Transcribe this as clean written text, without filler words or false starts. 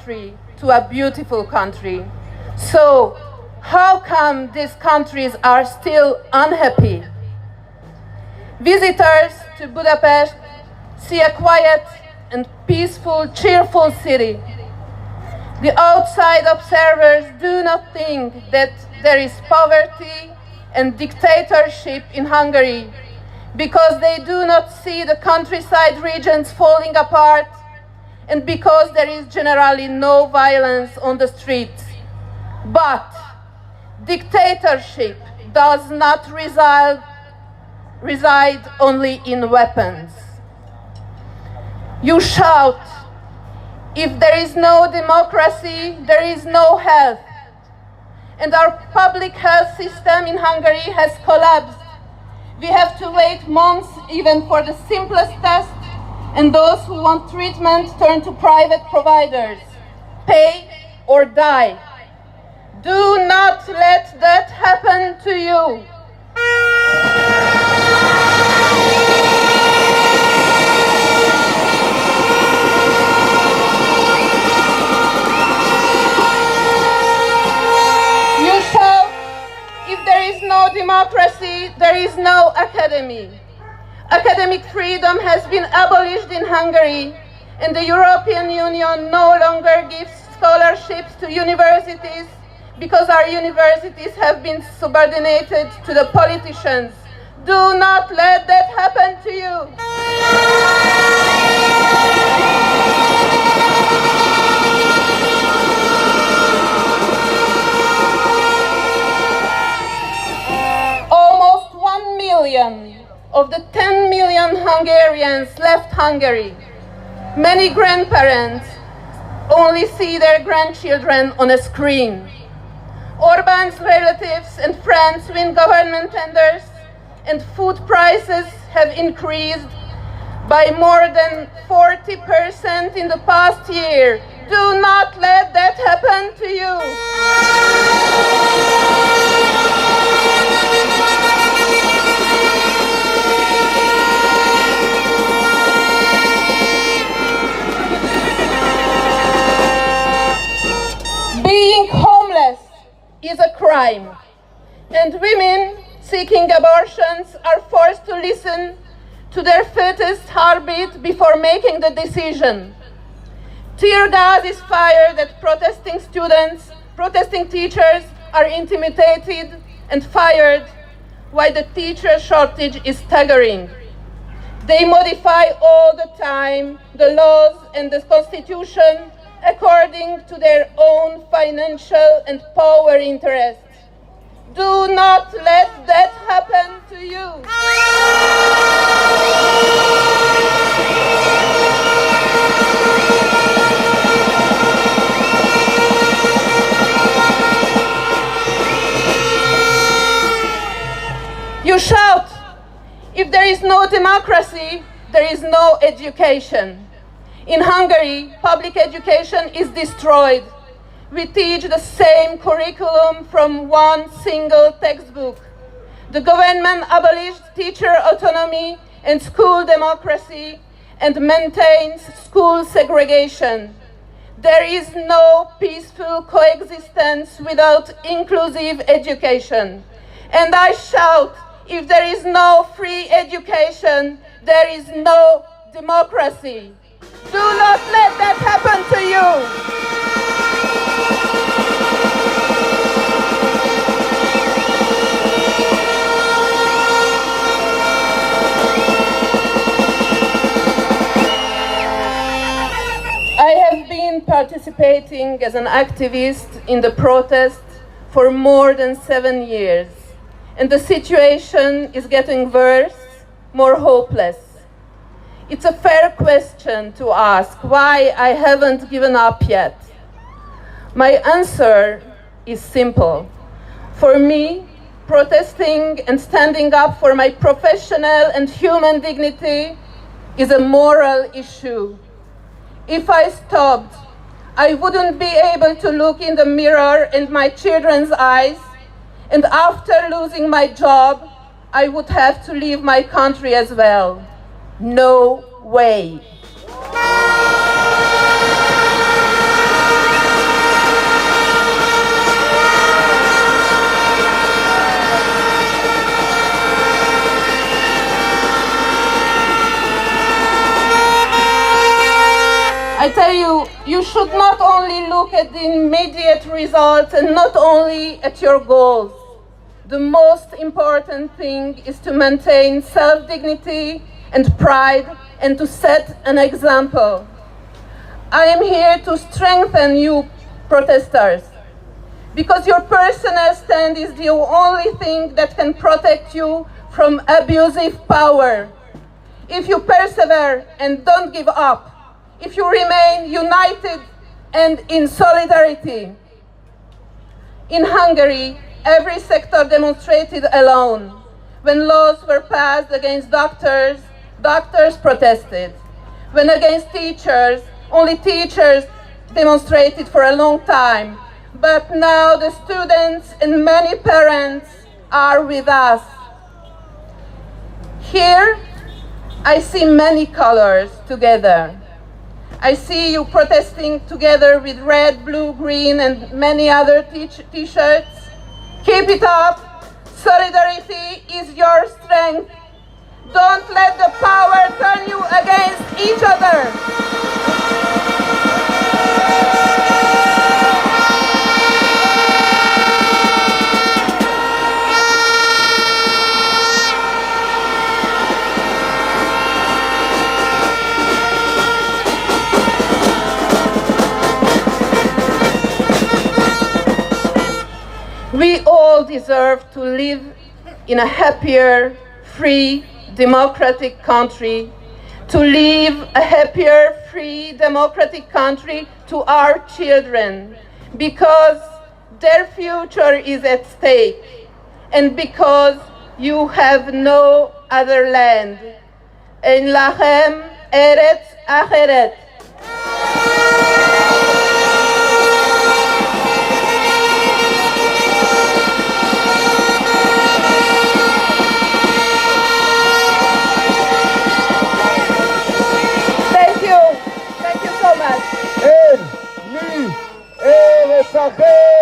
country to a beautiful country. So, how come these countries are still unhappy? Visitors to Budapest see a quiet and peaceful, cheerful city. The outside observers do not think that there is poverty and dictatorship in Hungary, because they do not see the countryside regions falling apart and because there is generally no violence on the streets. But dictatorship does not reside only in weapons. You shout, if there is no democracy, there is no health. And our public health system in Hungary has collapsed. We have to wait months even for the simplest test, and those who want treatment turn to private providers. Pay or die. Do not let that happen to you. You shout, if there is no democracy, there is no academy. Academic freedom has been abolished in Hungary, and the European Union no longer gives scholarships to universities because our universities have been subordinated to the politicians. Do not let that happen to you. Almost 1 million of the 10 million Hungarians left Hungary. Many grandparents only see their grandchildren on a screen. Orban's relatives and friends win government tenders, and food prices have increased by more than 40% in the past year. Do not let that happen to you. Being homeless is a crime, and women seeking abortions are forced to listen to their fetus heartbeat before making the decision. Tear gas is fired at protesting students, protesting teachers are intimidated and fired, while the teacher shortage is staggering. They modify all the time the laws and the constitution according to their own financial and power interests. Do not let that happen to you. You shout, if there is no democracy, there is no education. In Hungary, public education is destroyed. We teach the same curriculum from one single textbook. The government abolished teacher autonomy and school democracy and maintains school segregation. There is no peaceful coexistence without inclusive education. And I shout, if there is no free education, there is no democracy. Do not let that happen to you. I have been participating as an activist in the protest for more than 7 years, and the situation is getting worse, more hopeless. It's a fair question to ask why I haven't given up yet. My answer is simple. For me, protesting and standing up for my professional and human dignity is a moral issue. If I stopped, I wouldn't be able to look in the mirror in my children's eyes, and after losing my job, I would have to leave my country as well. No way. you should not only look at the immediate results and not only at your goals. The most important thing is to maintain self-dignity and pride and to set an example. I am here to strengthen you, protesters, because your personal stand is the only thing that can protect you from abusive power. If you persevere and don't give up, if you remain united and in solidarity. In Hungary, every sector demonstrated alone. When laws were passed against doctors, doctors protested. When against teachers, only teachers demonstrated for a long time. But now the students and many parents are with us. Here, I see many colors together. I see you protesting together with red, blue, green, and many other t-shirts. Keep it up. Solidarity is your strength. Don't let the power turn you against each other. We all deserve to live in a happier, free, democratic country, to leave a happier, free, democratic country to our children, because their future is at stake, and because you have no other land. En lachem eretz acheret. אין לי ארץ אחרת